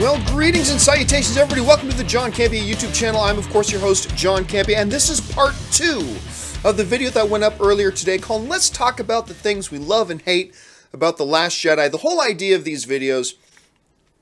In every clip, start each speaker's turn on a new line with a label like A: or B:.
A: Well, greetings and salutations, everybody. Welcome to the John Campea YouTube channel. I'm, of course, your host, John Campea, and this is part 2 of the video that went up earlier today called Let's Talk About the Things We Love and Hate About The Last Jedi. The whole idea of these videos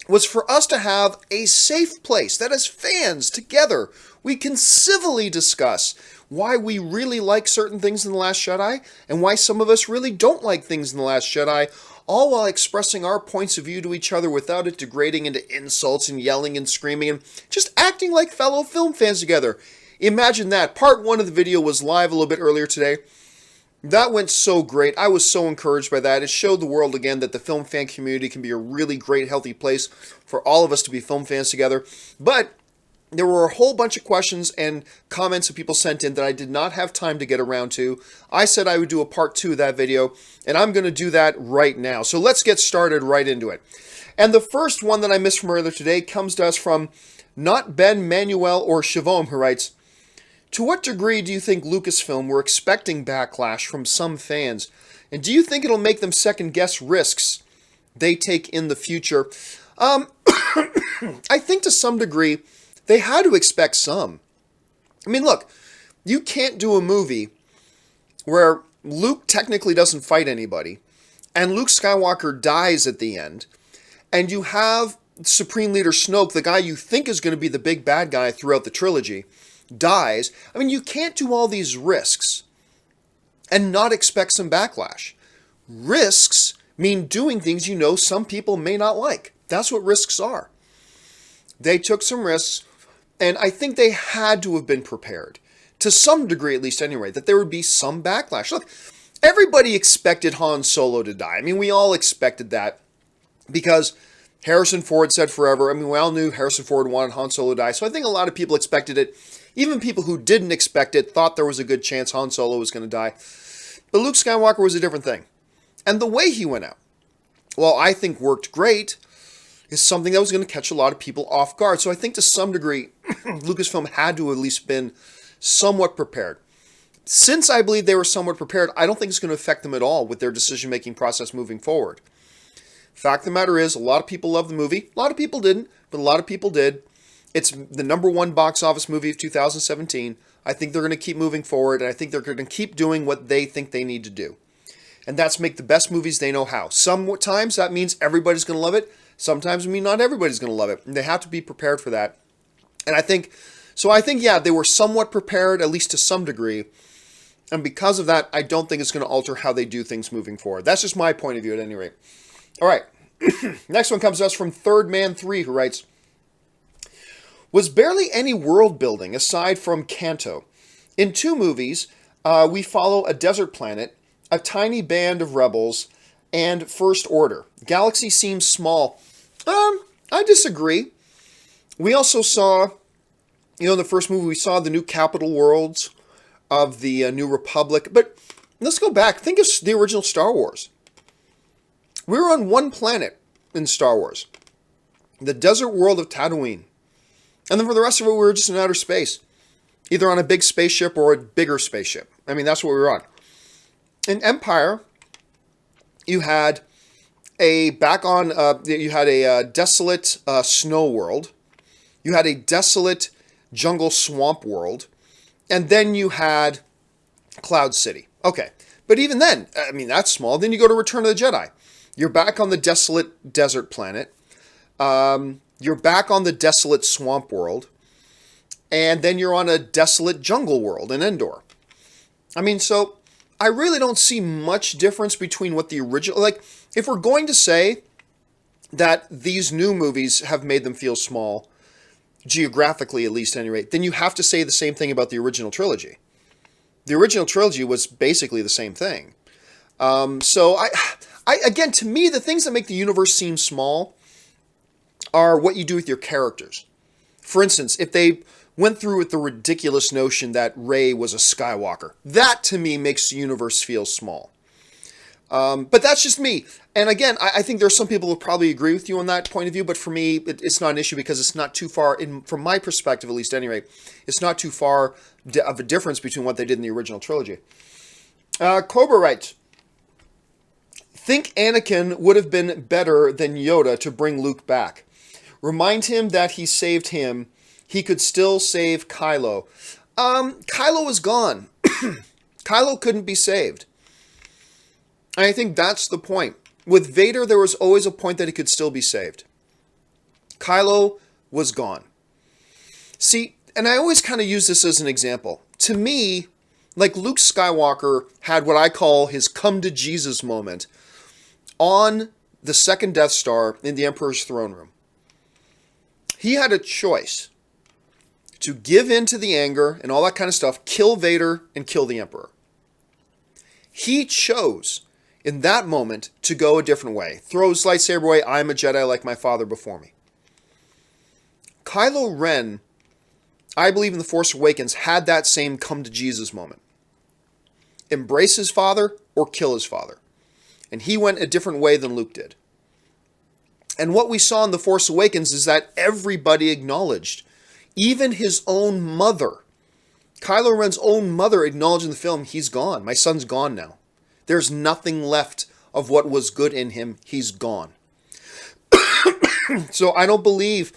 A: was for us to have a safe place that as fans together we can civilly discuss why we really like certain things in The Last Jedi and why some of us really don't like things in The Last Jedi, all while expressing our points of view to each other without it degrading into insults and yelling and screaming and just acting like fellow film fans together. Imagine that. Part 1 of the video was live a little bit earlier today. That went so great. I was so encouraged by that. It showed the world again that the film fan community can be a really great, healthy place for all of us to be film fans together. But there were a whole bunch of questions and comments that people sent in that I did not have time to get around to. I said I would do a part 2 of that video, and I'm going to do that right now. So let's get started right into it. And the first one that I missed from earlier today comes to us from not Ben, Manuel, or Chavome, who writes, to what degree do you think Lucasfilm were expecting backlash from some fans? And do you think it'll make them second-guess risks they take in the future? I think to some degree, they had to expect some. I mean, look, you can't do a movie where Luke technically doesn't fight anybody, and Luke Skywalker dies at the end, and you have Supreme Leader Snoke, the guy you think is going to be the big bad guy throughout the trilogy, dies. I mean, you can't do all these risks and not expect some backlash. Risks mean doing things you know some people may not like. That's what risks are. They took some risks, and I think they had to have been prepared, to some degree at least anyway, that there would be some backlash. Look, everybody expected Han Solo to die. I mean, we all expected that because Harrison Ford said forever. I mean, we all knew Harrison Ford wanted Han Solo to die, so I think a lot of people expected it. Even people who didn't expect it thought there was a good chance Han Solo was going to die. But Luke Skywalker was a different thing. And the way he went out, well, I think worked great, is something that was going to catch a lot of people off guard. So I think to some degree, Lucasfilm had to have at least been somewhat prepared. Since I believe they were somewhat prepared, I don't think it's going to affect them at all with their decision-making process moving forward. Fact of the matter is, a lot of people loved the movie. A lot of people didn't, but a lot of people did. It's the #1 box office movie of 2017. I think they're going to keep moving forward, and I think they're going to keep doing what they think they need to do. And that's make the best movies they know how. Sometimes that means everybody's going to love it. Sometimes it means not everybody's going to love it. And they have to be prepared for that. And I think, yeah, they were somewhat prepared, at least to some degree. And because of that, I don't think it's going to alter how they do things moving forward. That's just my point of view at any rate. All right. Next one comes to us from Third Man 3, who writes, was barely any world building aside from Canto. In 2 movies, we follow a desert planet, a tiny band of rebels, and First Order. Galaxy seems small. I disagree. We also saw, in the first movie, we saw the new capital worlds of the New Republic. But let's go back. Think of the original Star Wars. We were on one planet in Star Wars, the desert world of Tatooine. And then for the rest of it, we were just in outer space, either on a big spaceship or a bigger spaceship. I mean, that's what we were on. In Empire, you had a desolate snow world. You had a desolate jungle swamp world. And then you had Cloud City. Okay. But even then, I mean, that's small. Then you go to Return of the Jedi. You're back on the desolate desert planet. You're back on the desolate swamp world. And then you're on a desolate jungle world in Endor. I mean, so I really don't see much difference between what the original... Like, if we're going to say that these new movies have made them feel small, geographically at least at any rate, then you have to say the same thing about the original trilogy. The original trilogy was basically the same thing. So, again, to me, the things that make the universe seem small are what you do with your characters. For instance, if they went through with the ridiculous notion that Rey was a Skywalker, that to me makes the universe feel small. But that's just me. And again, I think there's some people who probably agree with you on that point of view, but for me, it's not an issue because it's not too far, from my perspective at least anyway, it's not too far of a difference between what they did in the original trilogy. Cobra writes, think Anakin would have been better than Yoda to bring Luke back. Remind him that he saved him. He could still save Kylo. Kylo is gone. Kylo couldn't be saved. And I think that's the point. With Vader, there was always a point that he could still be saved. Kylo was gone. See, and I always kind of use this as an example. To me, like Luke Skywalker had what I call his come to Jesus moment on the second Death Star in the Emperor's throne room. He had a choice to give in to the anger and all that kind of stuff, kill Vader and kill the Emperor. He chose in that moment to go a different way. Throw his lightsaber away, I'm a Jedi like my father before me. Kylo Ren, I believe in The Force Awakens, had that same come to Jesus moment. Embrace his father or kill his father. And he went a different way than Luke did. And what we saw in The Force Awakens is that everybody acknowledged, even his own mother, Kylo Ren's own mother acknowledged in the film, he's gone. My son's gone now. There's nothing left of what was good in him. He's gone. So I don't believe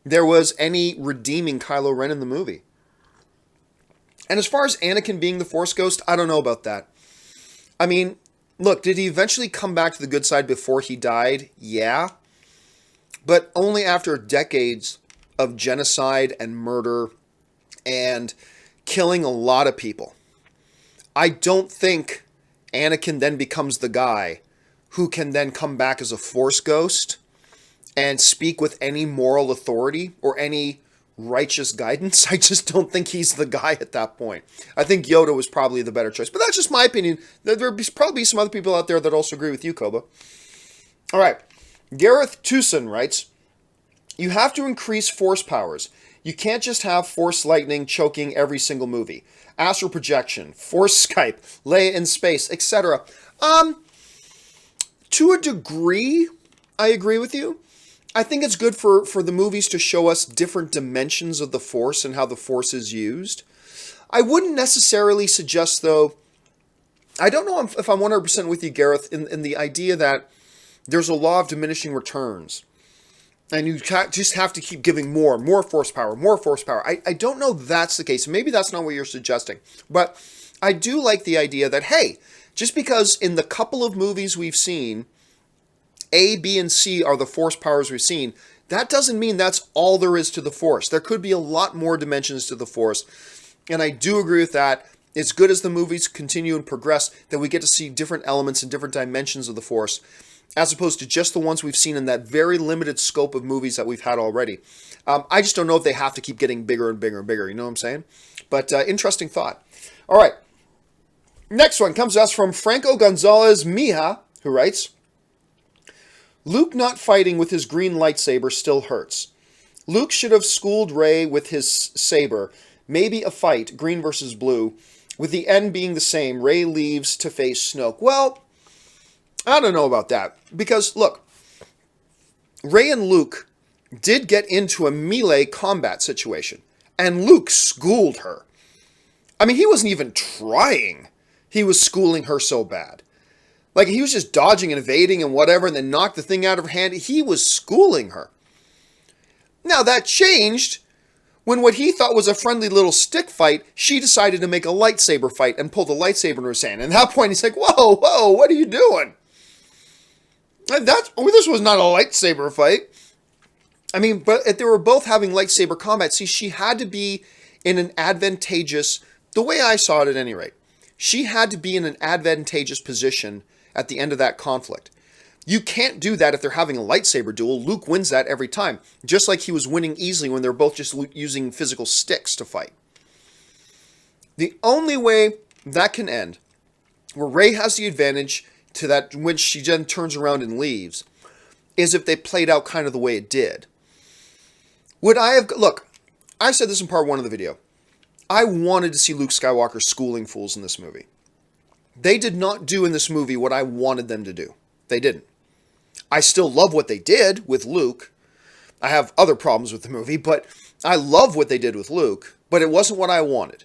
A: there was any redeeming Kylo Ren in the movie. And as far as Anakin being the Force Ghost, I don't know about that. I mean, look, did he eventually come back to the good side before he died? Yeah. But only after decades of genocide and murder and killing a lot of people. I don't think Anakin then becomes the guy who can then come back as a Force Ghost and speak with any moral authority or any righteous guidance. I just don't think he's the guy at that point. I think Yoda was probably the better choice. But that's just my opinion. There'll probably be some other people out there that also agree with you, Koba. All right. Gareth Tucson writes, you have to increase Force powers. You can't just have Force lightning choking every single movie. Astral projection, Force Skype, Leia in space, etc. To a degree, I agree with you. I think it's good for the movies to show us different dimensions of the Force and how the Force is used. I wouldn't necessarily suggest, though, I don't know if I'm 100% with you, Gareth, in the idea that there's a law of diminishing returns. And you just have to keep giving more Force power, more Force power. I don't know that's the case. Maybe that's not what you're suggesting. But I do like the idea that, hey, just because in the couple of movies we've seen, A, B, and C are the Force powers we've seen, that doesn't mean that's all there is to the Force. There could be a lot more dimensions to the Force. And I do agree with that. It's good as the movies continue and progress that we get to see different elements and different dimensions of the Force, as opposed to just the ones we've seen in that very limited scope of movies that we've had already. I just don't know if they have to keep getting bigger and bigger and bigger, you know what I'm saying? But interesting thought. All right. Next one comes to us from Franco Gonzalez Mija, who writes, Luke not fighting with his green lightsaber still hurts. Luke should have schooled Rey with his saber. Maybe a fight, green versus blue, with the end being the same. Rey leaves to face Snoke. Well, I don't know about that. Because, look, Rey and Luke did get into a melee combat situation. And Luke schooled her. I mean, he wasn't even trying. He was schooling her so bad. Like, he was just dodging and evading and whatever, and then knocked the thing out of her hand. He was schooling her. Now, that changed when what he thought was a friendly little stick fight, she decided to make a lightsaber fight and pull the lightsaber in her hand. And at that point, he's like, whoa, what are you doing? This was not a lightsaber fight. I mean, but they were both having lightsaber combat. See, she had to be in an advantageous, the way I saw it at any rate, she had to be in an advantageous position at the end of that conflict. You can't do that if they're having a lightsaber duel. Luke wins that every time, just like he was winning easily when they're both just using physical sticks to fight. The only way that can end, where Rey has the advantage to that when she then turns around and leaves, is if they played out kind of the way it did. Would I have... Look, I said this in part 1 of the video. I wanted to see Luke Skywalker schooling fools in this movie. They did not do in this movie what I wanted them to do. They didn't. I still love what they did with Luke. I have other problems with the movie, but I love what they did with Luke, but it wasn't what I wanted.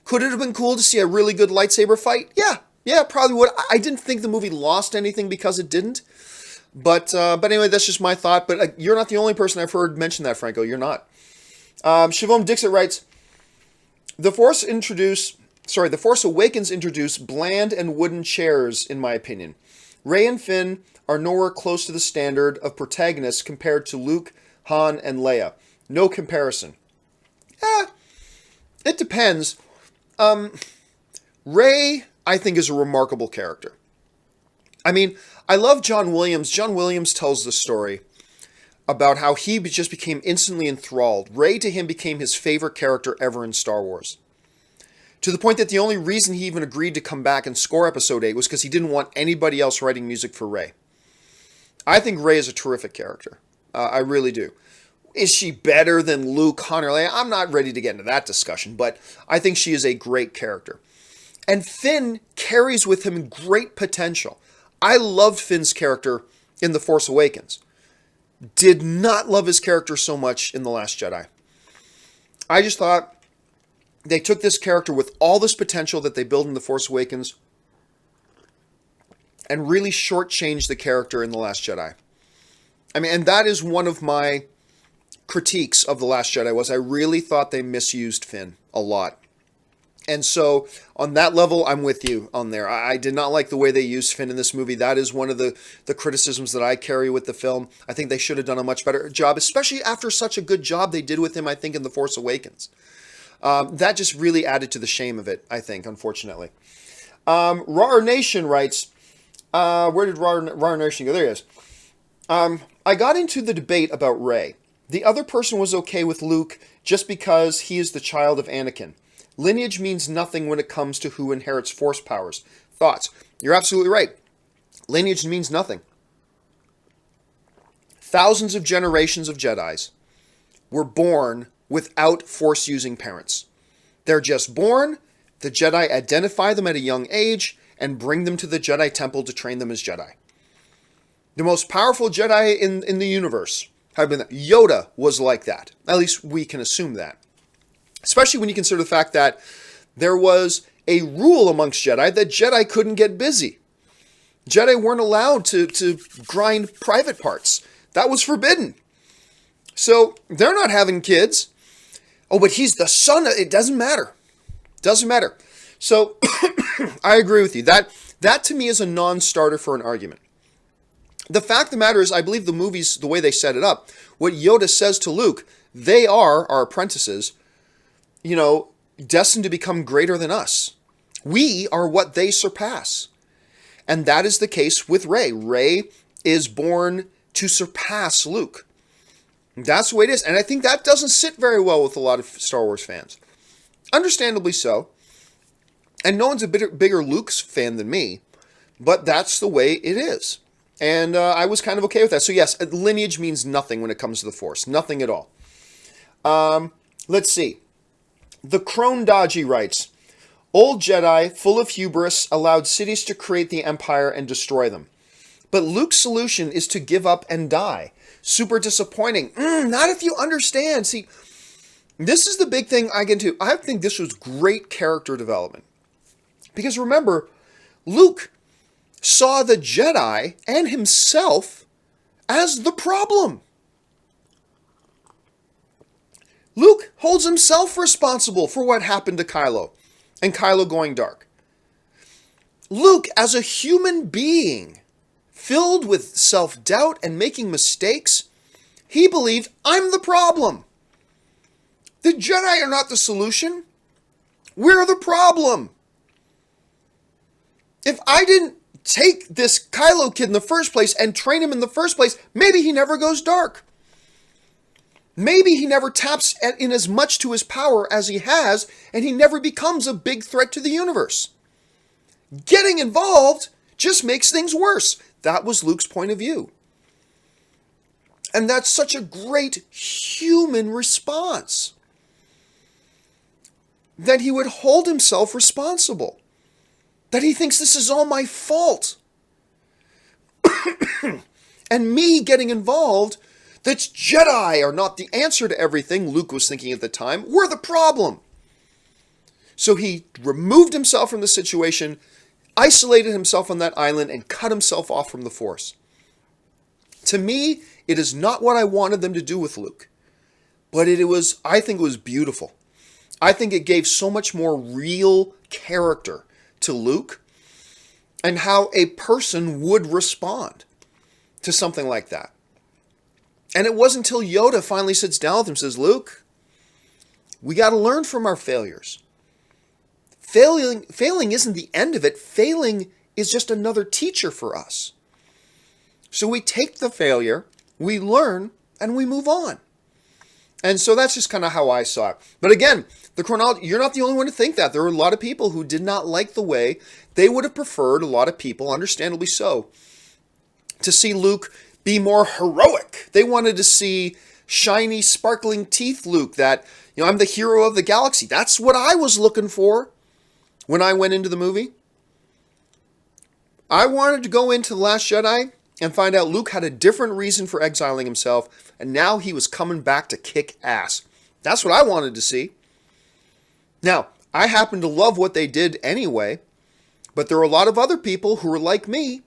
A: Could it have been cool to see a really good lightsaber fight? Yeah, probably would. I didn't think the movie lost anything because it didn't. But anyway, that's just my thought. But you're not the only person I've heard mention that, Franco. You're not. Siobhan Dixit writes, The Force Awakens introduced bland and wooden chairs, in my opinion. Rey and Finn are nowhere close to the standard of protagonists compared to Luke, Han, and Leia. No comparison. It depends. Rey, I think, is a remarkable character. I mean, I love John Williams. John Williams tells the story about how he just became instantly enthralled. Rey to him became his favorite character ever in Star Wars. To the point that the only reason he even agreed to come back and score Episode 8 was because he didn't want anybody else writing music for Rey. I think Rey is a terrific character. I really do. Is she better than Luke, Han, or Leia? I'm not ready to get into that discussion, but I think she is a great character. And Finn carries with him great potential. I loved Finn's character in The Force Awakens. Did not love his character so much in The Last Jedi. I just thought they took this character with all this potential that they build in The Force Awakens and really shortchanged the character in The Last Jedi. I mean, and that is one of my critiques of The Last Jedi, was I really thought they misused Finn a lot. And so, on that level, I'm with you on there. I did not like the way they used Finn in this movie. That is one of the criticisms that I carry with the film. I think they should have done a much better job, especially after such a good job they did with him, I think, in The Force Awakens. That just really added to the shame of it, I think, unfortunately. Rar Nation writes, where did Rar Nation go? There he is. I got into the debate about Rey. The other person was okay with Luke just because he is the child of Anakin. Lineage means nothing when it comes to who inherits Force powers. Thoughts? You're absolutely right. Lineage means nothing. Thousands of generations of Jedis were born without Force-using parents. They're just born, the Jedi identify them at a young age, and bring them to the Jedi Temple to train them as Jedi. The most powerful Jedi in the universe have been that. Yoda was like that. At least we can assume that. Especially when you consider the fact that there was a rule amongst Jedi that Jedi couldn't get busy. Jedi weren't allowed to grind private parts. That was forbidden. So they're not having kids. Oh, but he's the son of... It doesn't matter. Doesn't matter. So I agree with you. That to me is a non-starter for an argument. The fact of the matter is, I believe the movies, the way they set it up, what Yoda says to Luke, they are our apprentices, destined to become greater than us. We are what they surpass. And that is the case with Rey. Rey is born to surpass Luke. That's the way it is. And I think that doesn't sit very well with a lot of Star Wars fans. Understandably so. And no one's a bigger Luke's fan than me, but that's the way it is. And I was kind of okay with that. So yes, lineage means nothing when it comes to the Force. Nothing at all. Let's see. The Crone Dodgy writes, Old Jedi, full of hubris, allowed cities to create the Empire and destroy them. But Luke's solution is to give up and die. Super disappointing. Not if you understand. See, this is the big thing I get into. I think this was great character development. Because remember, Luke saw the Jedi and himself as the problem. Luke holds himself responsible for what happened to Kylo and Kylo going dark. Luke, as a human being, filled with self-doubt and making mistakes, he believed, I'm the problem. The Jedi are not the solution. We're the problem. If I didn't take this Kylo kid in the first place and train him in the first place, maybe he never goes dark. Maybe he never taps in as much to his power as he has, and he never becomes a big threat to the universe. Getting involved just makes things worse. That was Luke's point of view. And that's such a great human response. That he would hold himself responsible. That he thinks this is all my fault. And me getting involved, that Jedi are not the answer to everything, Luke was thinking at the time. We're the problem. So he removed himself from the situation, isolated himself on that island, and cut himself off from the Force. To me, it is not what I wanted them to do with Luke. But I think it was beautiful. I think it gave so much more real character to Luke and how a person would respond to something like that. And it wasn't until Yoda finally sits down with him and says, Luke, we got to learn from our failures. Failing isn't the end of it. Failing is just another teacher for us. So we take the failure, we learn, and we move on. And so that's just kind of how I saw it. But again, the chronology, you're not the only one to think that. There were a lot of people who did not like the way. They would have preferred, a lot of people, understandably so, to see Luke be more heroic. They wanted to see shiny, sparkling teeth Luke, that, I'm the hero of the galaxy. That's what I was looking for when I went into the movie. I wanted to go into The Last Jedi and find out Luke had a different reason for exiling himself, and now he was coming back to kick ass. That's what I wanted to see. Now, I happen to love what they did anyway, but there were a lot of other people who were like me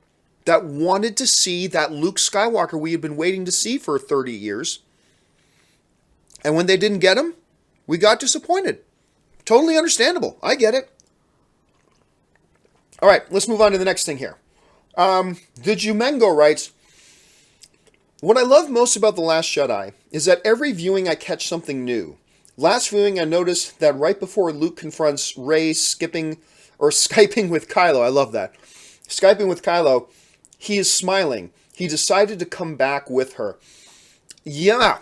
A: that wanted to see that Luke Skywalker we had been waiting to see for 30 years. And when they didn't get him, we got disappointed. Totally understandable. I get it. All right, let's move on to the next thing here. The Jumengo writes, what I love most about The Last Jedi is that every viewing I catch something new. Last viewing I noticed that right before Luke confronts Rey Skyping with Kylo, I love that, Skyping with Kylo, he is smiling. He decided to come back with her. Yeah,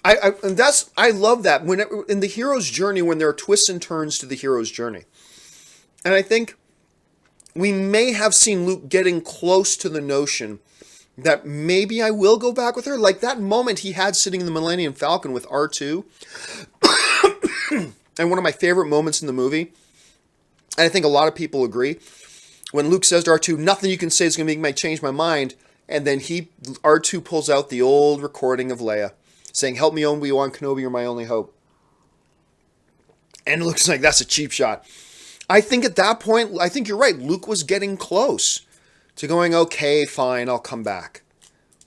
A: I love that in the hero's journey, when there are twists and turns to the hero's journey. And I think we may have seen Luke getting close to the notion that maybe I will go back with her. Like that moment he had sitting in the Millennium Falcon with R2. And one of my favorite moments in the movie, and I think a lot of people agree, when Luke says to R2, nothing you can say is going to make me change my mind. And then R2 pulls out the old recording of Leia saying, help me, Obi-Wan Kenobi, you're my only hope. And it looks like that's a cheap shot. I think at that point, I think you're right. Luke was getting close to going, okay, fine, I'll come back.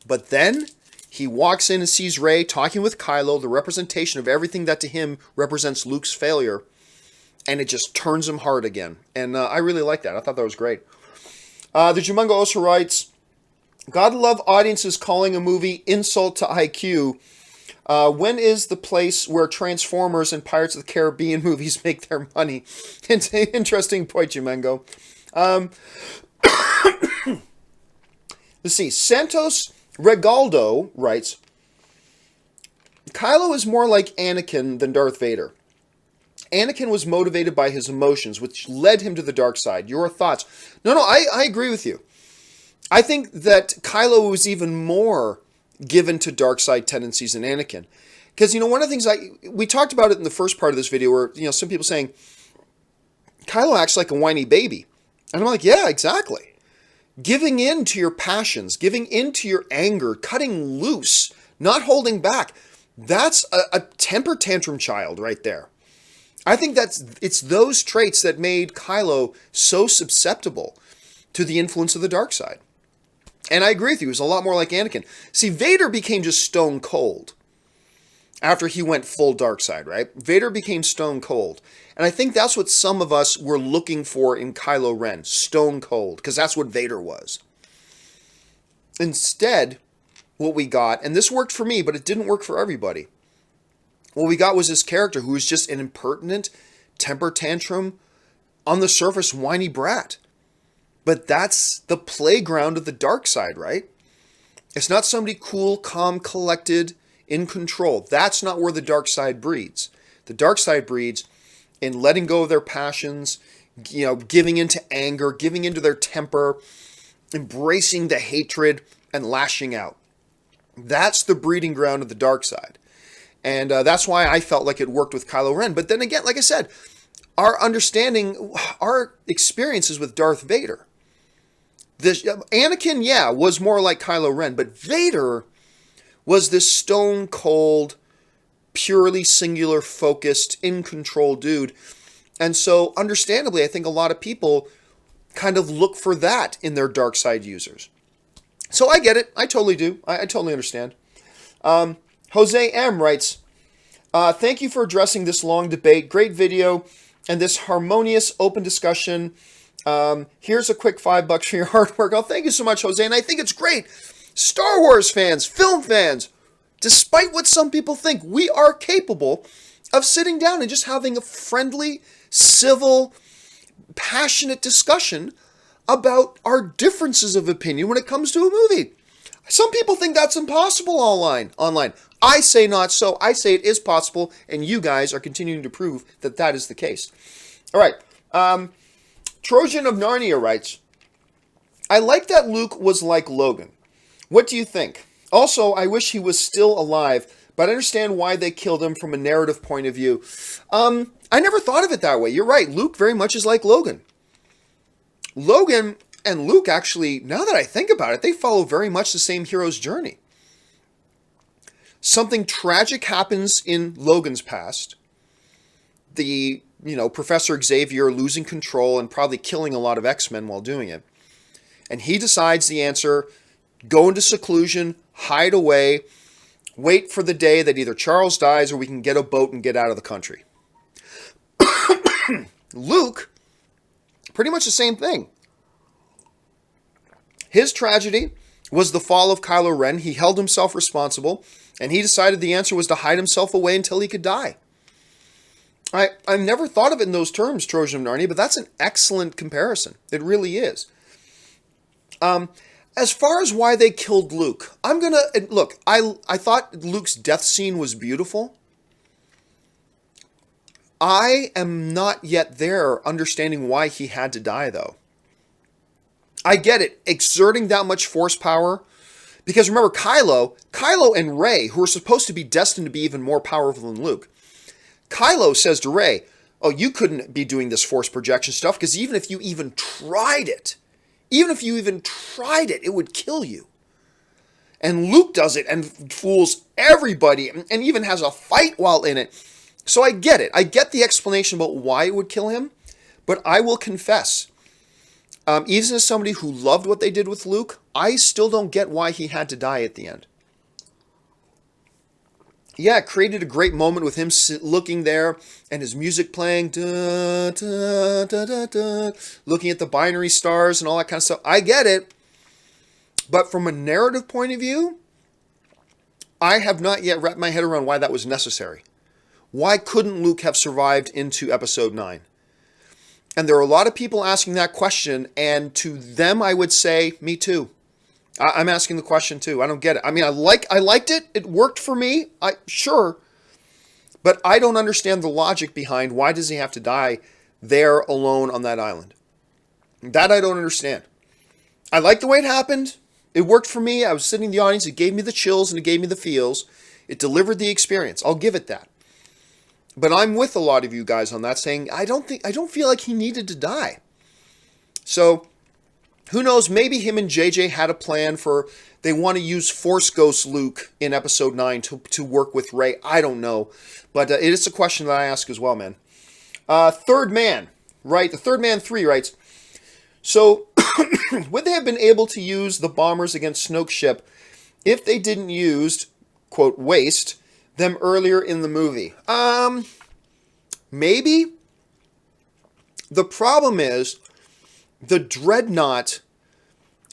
A: But then he walks in and sees Rey talking with Kylo, the representation of everything that to him represents Luke's failure. And it just turns him hard again. And I really like that. I thought that was great. The Jumungo also writes, God love audiences calling a movie insult to IQ. When is the place where Transformers and Pirates of the Caribbean movies make their money? It's an interesting point, Jumengo. Let's see. Santos Regaldo writes, Kylo is more like Anakin than Darth Vader. Anakin was motivated by his emotions, which led him to the dark side. Your thoughts? No, I agree with you. I think that Kylo was even more given to dark side tendencies than Anakin. Because, one of the things we talked about it in the first part of this video where, some people saying, Kylo acts like a whiny baby. And I'm like, yeah, exactly. Giving in to your passions, giving in to your anger, cutting loose, not holding back. That's a temper tantrum child right there. I think it's those traits that made Kylo so susceptible to the influence of the dark side. And I agree with you, he was a lot more like Anakin. See, Vader became just stone cold after he went full dark side, right? Vader became stone cold. And I think that's what some of us were looking for in Kylo Ren, stone cold, because that's what Vader was. Instead, what we got, and this worked for me, but it didn't work for everybody. What we got was this character who was just an impertinent, temper tantrum, on the surface, whiny brat. But that's the playground of the dark side, right? It's not somebody cool, calm, collected, in control. That's not where the dark side breeds. The dark side breeds in letting go of their passions, giving into anger, giving into their temper, embracing the hatred, and lashing out. That's the breeding ground of the dark side. And that's why I felt like it worked with Kylo Ren. But then again, like I said, our understanding, our experiences with Darth Vader. Anakin, was more like Kylo Ren, but Vader was this stone cold, purely singular focused, in control dude. And so understandably, I think a lot of people kind of look for that in their dark side users. So I get it. I totally do. I totally understand. Jose M. writes, thank you for addressing this long debate. Great video and this harmonious, open discussion. Here's a quick $5 for your hard work. Oh, thank you so much, Jose. And I think it's great. Star Wars fans, film fans, despite what some people think, we are capable of sitting down and just having a friendly, civil, passionate discussion about our differences of opinion when it comes to a movie. Some people think that's impossible online. I say not so. I say it is possible, and you guys are continuing to prove that that is the case. All right. Trojan of Narnia writes, I like that Luke was like Logan. What do you think? Also, I wish he was still alive, but I understand why they killed him from a narrative point of view. I never thought of it that way. You're right. Luke very much is like Logan. Logan and Luke, actually, now that I think about it, they follow very much the same hero's journey. Something tragic happens in Logan's past. Professor Xavier losing control and probably killing a lot of X-Men while doing it. And he decides the answer, go into seclusion, hide away, wait for the day that either Charles dies or we can get a boat and get out of the country. Luke, pretty much the same thing. His tragedy was the fall of Kylo Ren. He held himself responsible, and he decided the answer was to hide himself away until he could die. I've never thought of it in those terms, Trojan of Narnia, but that's an excellent comparison. It really is. As far as why they killed Luke, I thought Luke's death scene was beautiful. I am not yet there understanding why he had to die, though. I get it, exerting that much force power, because remember, Kylo and Rey, who are supposed to be destined to be even more powerful than Luke, Kylo says to Rey, oh, you couldn't be doing this force projection stuff, because even if you even tried it, it would kill you. And Luke does it and fools everybody, and even has a fight while in it. So I get it. I get the explanation about why it would kill him, but I will confess, even as somebody who loved what they did with Luke, I still don't get why he had to die at the end. Yeah, it created a great moment with him looking there and his music playing, da, da, da, da, da, looking at the binary stars and all that kind of stuff. I get it. But from a narrative point of view, I have not yet wrapped my head around why that was necessary. Why couldn't Luke have survived into episode 9? And there are a lot of people asking that question, and to them I would say, me too. I'm asking the question too. I don't get it. I mean, I liked it. It worked for me. Sure. But I don't understand the logic behind why does he have to die there alone on that island. That I don't understand. I like the way it happened. It worked for me. I was sitting in the audience. It gave me the chills and it gave me the feels. It delivered the experience. I'll give it that. But I'm with a lot of you guys on that, saying I don't feel like he needed to die. So who knows? Maybe him and JJ had a plan for they want to use Force Ghost Luke in episode 9 to work with Rey. I don't know, but it is a question that I ask as well, man. Third Man, right? The Third Man 3 writes, so would they have been able to use the bombers against Snoke's ship if they didn't use, quote, waste them earlier in the movie? Maybe. The problem is the Dreadnought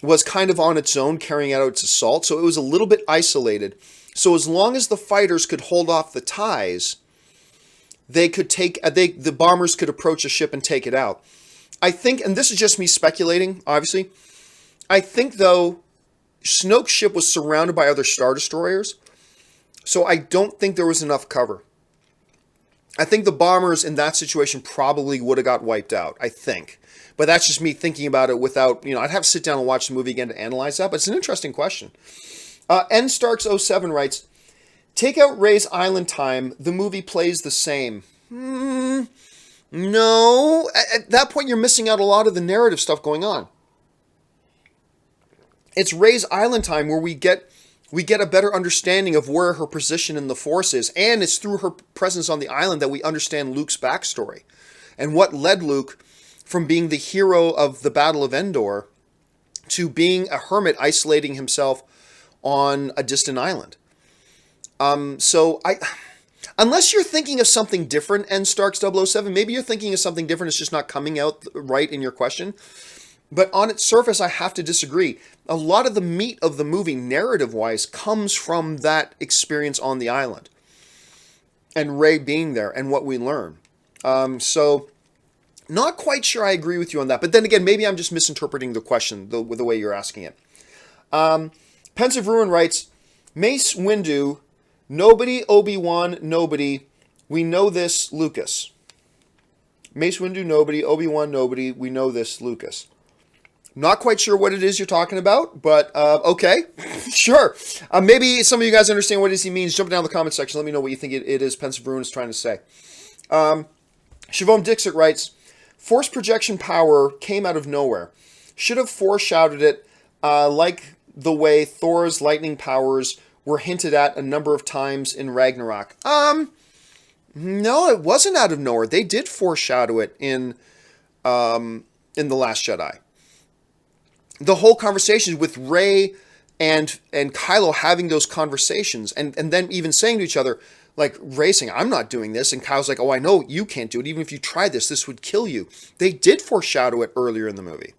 A: was kind of on its own carrying out its assault, so it was a little bit isolated. So as long as the fighters could hold off the ties, they could the bombers could approach a ship and take it out. I think, and this is just me speculating, obviously, I think, though, Snoke's ship was surrounded by other Star Destroyers, so I don't think there was enough cover. I think the bombers in that situation probably would have got wiped out, I think. But that's just me thinking about it without, I'd have to sit down and watch the movie again to analyze that, but it's an interesting question. N Starks07 writes, take out Rey's island time, the movie plays the same. No, at that point you're missing out a lot of the narrative stuff going on. It's Rey's island time where we get a better understanding of where her position in the Force is, and it's through her presence on the island that we understand Luke's backstory and what led Luke from being the hero of the Battle of Endor to being a hermit isolating himself on a distant island. Unless you're thinking of something different, N. Starks 007, maybe you're thinking of something different, it's just not coming out right in your question. But on its surface, I have to disagree. A lot of the meat of the movie, narrative-wise, comes from that experience on the island. And Rey being there and what we learn. So, not quite sure I agree with you on that. But then again, maybe I'm just misinterpreting the question, the way you're asking it. Pensive Ruin writes, Mace Windu, nobody, Obi-Wan, nobody. We know this, Lucas. Mace Windu, nobody, Obi-Wan, nobody. We know this, Lucas. Not quite sure what it is you're talking about, but okay, sure. Maybe some of you guys understand what it is he means. Jump down in the comment section. Let me know what you think it is Pensive Ruin is trying to say. Siobhan Dixit writes, Force projection power came out of nowhere. Should have foreshadowed it like the way Thor's lightning powers were hinted at a number of times in Ragnarok. No, it wasn't out of nowhere. They did foreshadow it in The Last Jedi. The whole conversation with Rey and Kylo having those conversations and then even saying to each other, like Rey saying, I'm not doing this. And Kylo's like, oh, I know you can't do it. Even if you try this would kill you. They did foreshadow it earlier in the movie.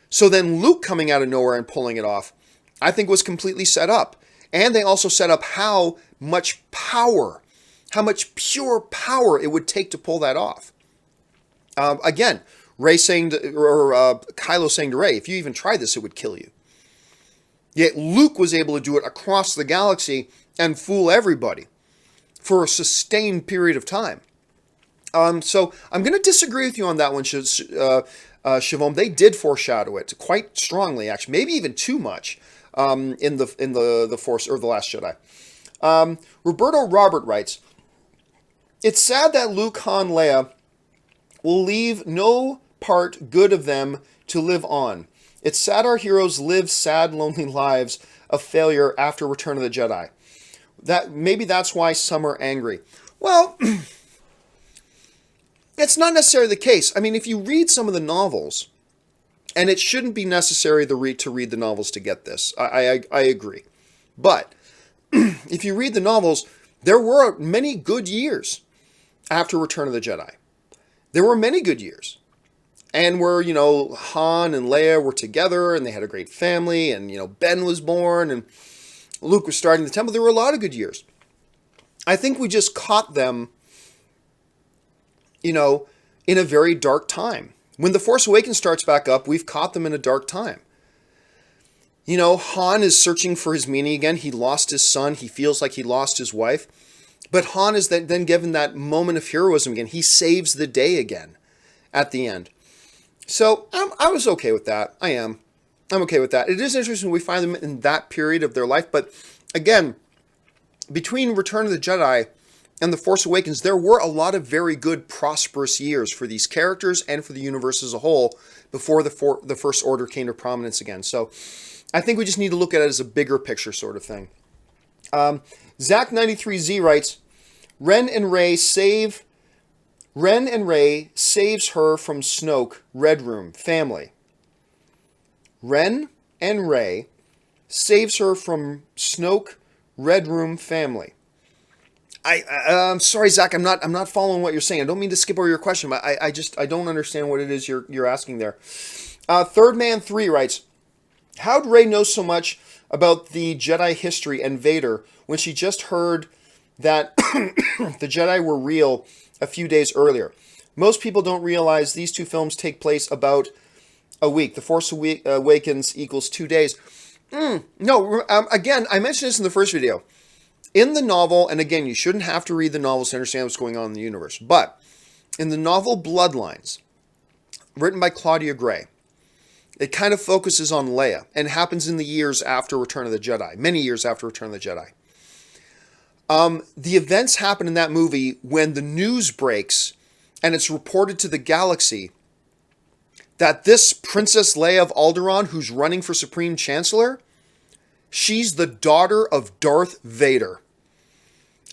A: So then Luke coming out of nowhere and pulling it off, I think was completely set up. And they also set up how much power, how much pure power it would take to pull that off. Again, Rey saying Kylo saying to Rey, if you even try this, it would kill you. Yet Luke was able to do it across the galaxy and fool everybody for a sustained period of time. So I'm going to disagree with you on that one, Siobhan. They did foreshadow it quite strongly, actually, maybe even too much in the Force or The Last Jedi. Roberto Robert writes, it's sad that Luke, Han, Leia will leave no part good of them to live on. It's sad our heroes live sad, lonely lives of failure after Return of the Jedi. Maybe that's why some are angry. Well, it's not necessarily the case. I mean, if you read some of the novels, and it shouldn't be necessary to read the novels to get this. I agree. But if you read the novels, there were many good years after Return of the Jedi. There were many good years. And where, Han and Leia were together and they had a great family and, Ben was born and Luke was starting the temple. There were a lot of good years. I think we just caught them, in a very dark time. When The Force Awakens starts back up, we've caught them in a dark time. Han is searching for his meaning again. He lost his son. He feels like he lost his wife. But Han is then given that moment of heroism again. He saves the day again at the end. So I was okay with that. I'm okay with that. It is interesting we find them in that period of their life. But again, between Return of the Jedi and The Force Awakens, there were a lot of very good, prosperous years for these characters and for the universe as a whole before the First Order came to prominence again. So I think we just need to look at it as a bigger picture sort of thing. Zach93Z writes, Ren and Rey saves her from Snoke, Red Room, family. Ren and Rey saves her from Snoke, Red Room, family. I'm sorry, Zach. I'm not following what you're saying. I don't mean to skip over your question, but I don't understand what it is you're asking there. Third Man 3 writes, how'd Rey know so much about the Jedi history and Vader when she just heard that the Jedi were real a few days earlier? Most people don't realize these two films take place about a week. The Force Awakens equals 2 days. No, again, I mentioned this in the first video. In the novel, and again, you shouldn't have to read the novels to understand what's going on in the universe, but in the novel Bloodlines, written by Claudia Gray, it kind of focuses on Leia and happens in the years after Return of the Jedi, many years after Return of the Jedi. The events happen in that movie when the news breaks and it's reported to the galaxy that this Princess Leia of Alderaan, who's running for Supreme Chancellor, she's the daughter of Darth Vader.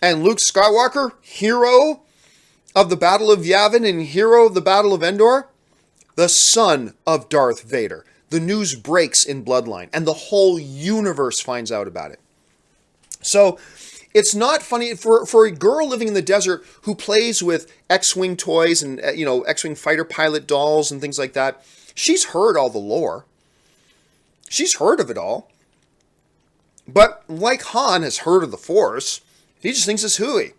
A: And Luke Skywalker, hero of the Battle of Yavin and hero of the Battle of Endor, the son of Darth Vader. the news breaks in Bloodline, and the whole universe finds out about it. So it's not funny for a girl living in the desert who plays with X-Wing toys and, X-Wing fighter pilot dolls and things like that. She's heard all the lore. She's heard of it all. But like Han has heard of the Force, he just thinks it's hooey.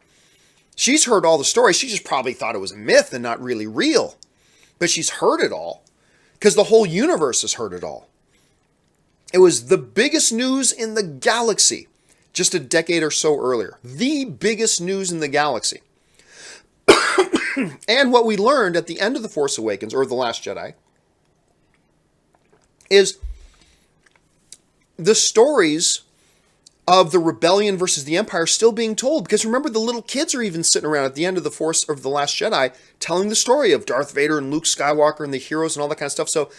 A: She's heard all the stories. She just probably thought it was a myth and not really real. But she's heard it all because the whole universe has heard it all. It was the biggest news in the galaxy just a decade or so earlier. The biggest news in the galaxy. And what we learned at the end of The Force Awakens, or The Last Jedi, is the stories of the rebellion versus the Empire still being told. Because remember, the little kids are even sitting around at the end of The Last Jedi telling the story of Darth Vader and Luke Skywalker and the heroes and all that kind of stuff. So,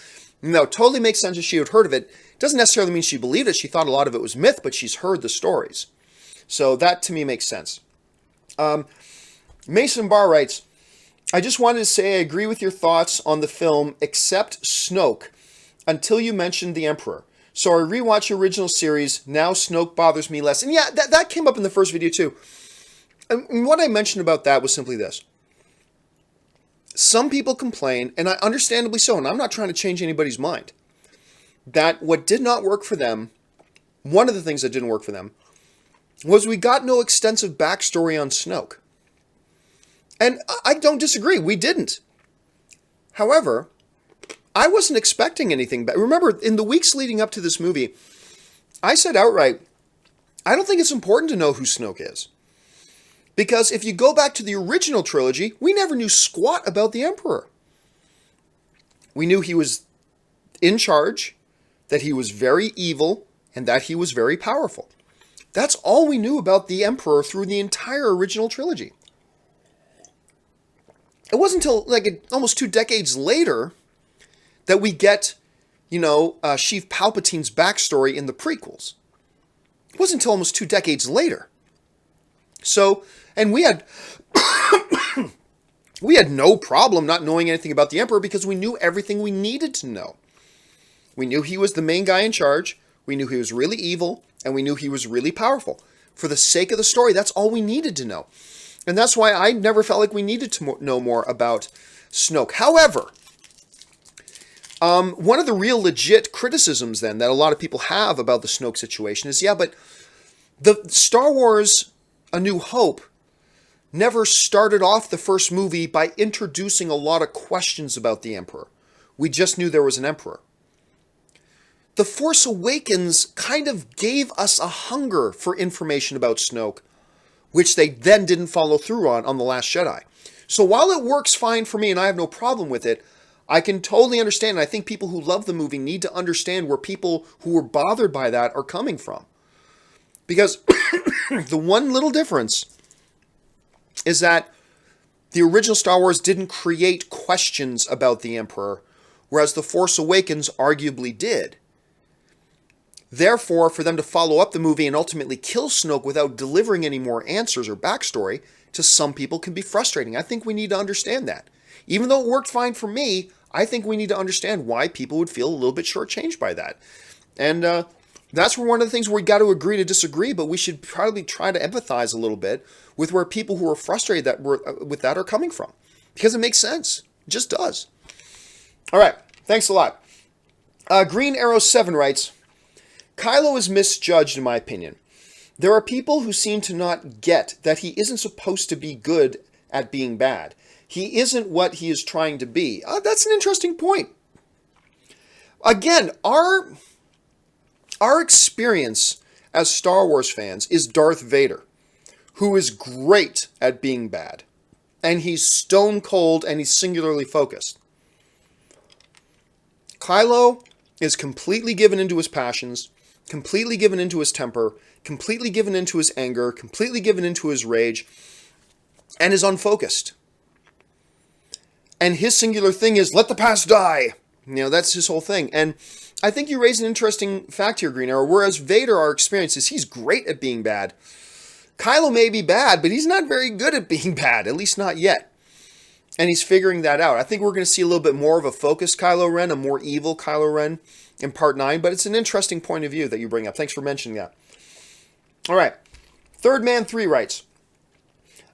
A: no, totally makes sense that she had heard of it. Doesn't necessarily mean she believed it. She thought a lot of it was myth, but she's heard the stories. So that, to me, makes sense. Mason Barr writes, I just wanted to say I agree with your thoughts on the film, except Snoke, until you mentioned the Emperor. So I rewatched the original series. Now Snoke bothers me less. And yeah, that came up in the first video too. And what I mentioned about that was simply this. Some people complain, and understandably so, and I'm not trying to change anybody's mind, that what did not work for them, one of the things that didn't work for them, was we got no extensive backstory on Snoke. And I don't disagree, we didn't. However, I wasn't expecting anything. But remember, in the weeks leading up to this movie, I said outright, I don't think it's important to know who Snoke is. Because if you go back to the original trilogy, we never knew squat about the Emperor. We knew he was in charge, that he was very evil, and that he was very powerful. That's all we knew about the Emperor through the entire original trilogy. It wasn't until almost 2 decades later that we get, Sheev Palpatine's backstory in the prequels. It wasn't until almost 2 decades later. So, and we had no problem not knowing anything about the Emperor because we knew everything we needed to know. We knew he was the main guy in charge, we knew he was really evil, and we knew he was really powerful. For the sake of the story, that's all we needed to know. And that's why I never felt like we needed to know more about Snoke. However, one of the real legit criticisms then that a lot of people have about the Snoke situation is, but the Star Wars A New Hope never started off the first movie by introducing a lot of questions about the Emperor. We just knew there was an Emperor. The Force Awakens kind of gave us a hunger for information about Snoke, which they then didn't follow through on The Last Jedi. So while it works fine for me and I have no problem with it, I can totally understand, and I think people who love the movie need to understand where people who were bothered by that are coming from. Because the one little difference is that the original Star Wars didn't create questions about the Emperor, whereas The Force Awakens arguably did. Therefore, for them to follow up the movie and ultimately kill Snoke without delivering any more answers or backstory, to some people can be frustrating. I think we need to understand that. Even though it worked fine for me, I think we need to understand why people would feel a little bit shortchanged by that. And that's where one of the things where we got to agree to disagree, but we should probably try to empathize a little bit with where people who are frustrated with that are coming from. Because it makes sense. It just does. All right. Thanks a lot. Green Arrow 7 writes, Kylo is misjudged in my opinion. There are people who seem to not get that he isn't supposed to be good at being bad. He isn't what he is trying to be. That's an interesting point. Again, our experience as Star Wars fans is Darth Vader, who is great at being bad. And he's stone cold and he's singularly focused. Kylo is completely given into his passions, completely given into his temper, completely given into his anger, completely given into his rage, and is unfocused. And his singular thing is, let the past die. That's his whole thing. And I think you raise an interesting fact here, Green Arrow. Whereas Vader, our experience is he's great at being bad. Kylo may be bad, but he's not very good at being bad, at least not yet. And he's figuring that out. I think we're going to see a little bit more of a focused Kylo Ren, a more evil Kylo Ren in Part 9. But it's an interesting point of view that you bring up. Thanks for mentioning that. All right. Third Man 3 writes,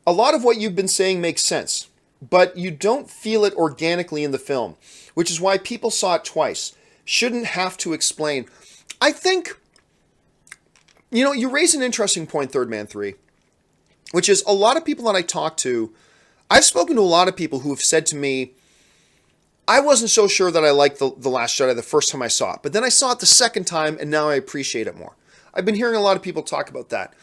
A: a lot of what you've been saying makes sense, but you don't feel it organically in the film, which is why people saw it twice. Shouldn't have to explain. I think, you raise an interesting point, Third Man 3, which is a lot of people that I talk to, I've spoken to a lot of people who have said to me, I wasn't so sure that I liked The Last Jedi the first time I saw it, but then I saw it the second time and now I appreciate it more. I've been hearing a lot of people talk about that.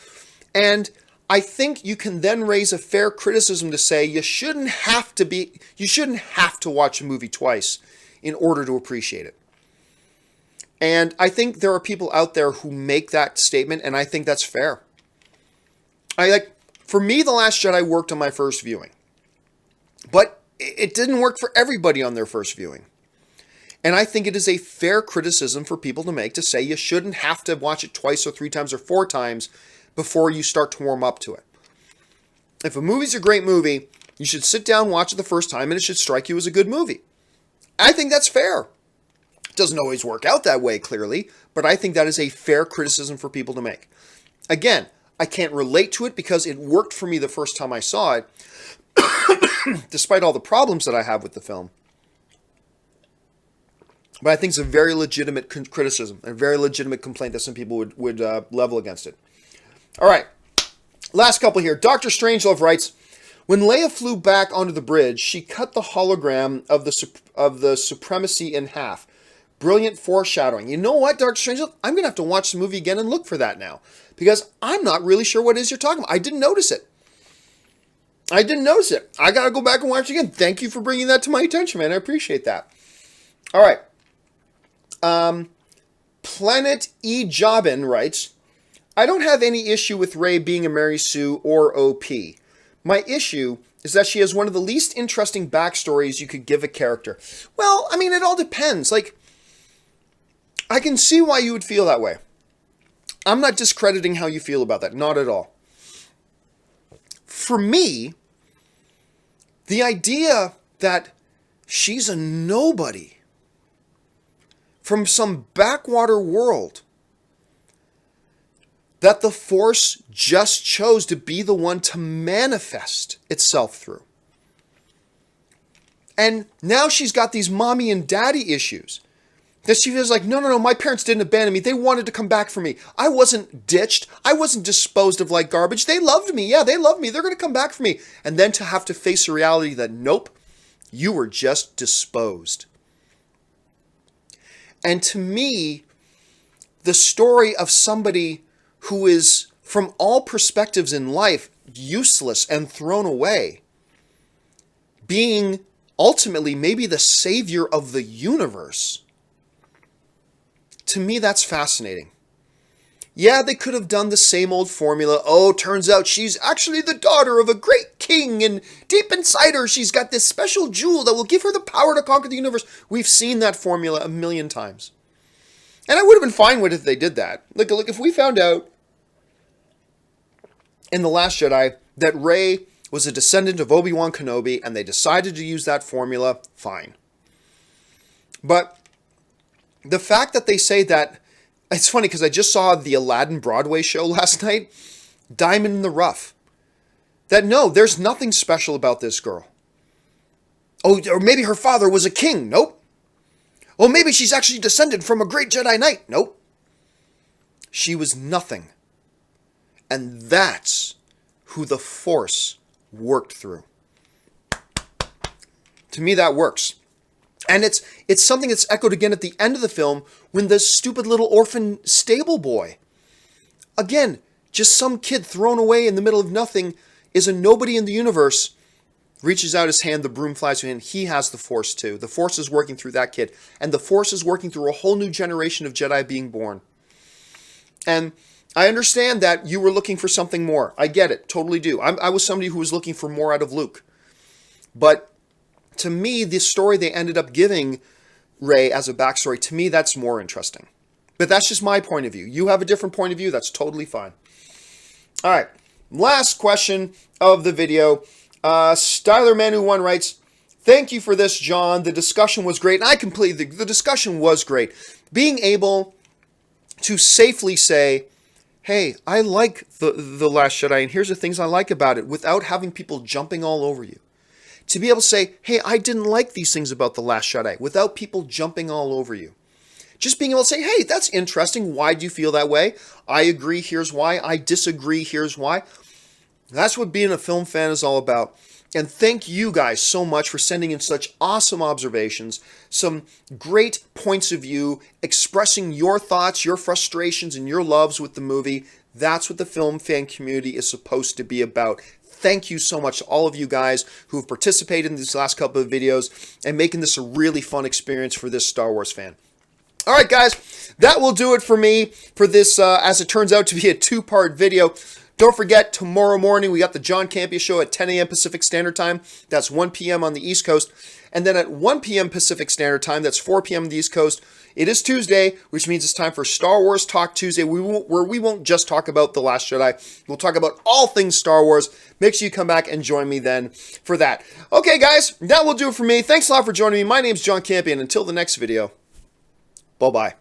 A: And I think you can then raise a fair criticism to say you shouldn't have to watch a movie twice in order to appreciate it. And I think there are people out there who make that statement, and I think that's fair. For me, The Last Jedi worked on my first viewing. But it didn't work for everybody on their first viewing. And I think it is a fair criticism for people to make to say you shouldn't have to watch it twice or 3 times or 4 times before you start to warm up to it. If a movie's a great movie, you should sit down, watch it the first time, and it should strike you as a good movie. I think that's fair. It doesn't always work out that way, clearly, but I think that is a fair criticism for people to make. Again, I can't relate to it because it worked for me the first time I saw it, despite all the problems that I have with the film. But I think it's a very legitimate criticism, a very legitimate complaint that some people would level against it. All right, last couple here. Dr. Strangelove writes, when Leia flew back onto the bridge, she cut the hologram of the supremacy in half. Brilliant foreshadowing. You know what, Dr. Strangelove? I'm going to have to watch the movie again and look for that now, because I'm not really sure what it is you're talking about. I didn't notice it. I got to go back and watch it again. Thank you for bringing that to my attention, man. I appreciate that. All right. Planet E. Jobin writes, I don't have any issue with Rey being a Mary Sue or OP. My issue is that she has one of the least interesting backstories you could give a character. Well, I mean, it all depends. I can see why you would feel that way. I'm not discrediting how you feel about that. Not at all. For me, the idea that she's a nobody from some backwater world that the Force just chose to be the one to manifest itself through. And now she's got these mommy and daddy issues. That she feels like, no, my parents didn't abandon me. They wanted to come back for me. I wasn't ditched. I wasn't disposed of like garbage. They loved me. Yeah, they love me. They're going to come back for me. And then to have to face a reality that, nope, you were just disposed. And to me, the story of somebody who is, from all perspectives in life, useless and thrown away, being ultimately maybe the savior of the universe, to me that's fascinating. Yeah, they could have done the same old formula. Oh, turns out she's actually the daughter of a great king, and deep inside her she's got this special jewel that will give her the power to conquer the universe. We've seen that formula a million times. And I would have been fine with it if they did that. Look, if we found out in The Last Jedi that Rey was a descendant of Obi-Wan Kenobi and they decided to use that formula, fine. But the fact that they say that, it's funny because I just saw the Aladdin Broadway show last night, Diamond in the Rough. That no, there's nothing special about this girl. Oh, or maybe her father was a king. Nope. Well, maybe she's actually descended from a great Jedi Knight. Nope. She was nothing. And that's who the Force worked through. To me, that works. And it's something that's echoed again at the end of the film when the stupid little orphan stable boy, again, just some kid thrown away in the middle of nothing, is a nobody in the universe, reaches out his hand, the broom flies to him, he has the Force too. The Force is working through that kid. And the Force is working through a whole new generation of Jedi being born. And I understand that you were looking for something more. I get it, totally do. I was somebody who was looking for more out of Luke. But to me, the story they ended up giving Rey as a backstory, to me, that's more interesting. But that's just my point of view. You have a different point of view, that's totally fine. All right, last question of the video. Styler Manu1 writes, Thank you for this, John. The discussion was great. And I completely, the discussion was great. Being able to safely say, hey, I like the Last Jedi, and here's the things I like about it, without having people jumping all over you. To be able to say, hey, I didn't like these things about The Last Jedi, without people jumping all over you. Just being able to say, hey, that's interesting. Why do you feel that way? I agree, here's why. I disagree, here's why. That's what being a film fan is all about. And thank you guys so much for sending in such awesome observations, some great points of view, expressing your thoughts, your frustrations, and your loves with the movie. That's what the film fan community is supposed to be about. Thank you so much to all of you guys who have participated in these last couple of videos and making this a really fun experience for this Star Wars fan. All right, guys, that will do it for me for this, as it turns out to be a two-part video. Don't forget, tomorrow morning, we got the John Campea Show at 10 a.m. Pacific Standard Time. That's 1 p.m. on the East Coast. And then at 1 p.m. Pacific Standard Time, that's 4 p.m. on the East Coast, it is Tuesday, which means it's time for Star Wars Talk Tuesday, where we won't just talk about The Last Jedi. We'll talk about all things Star Wars. Make sure you come back and join me then for that. Okay, guys, that will do it for me. Thanks a lot for joining me. My name's John Campea, and until the next video, bye-bye.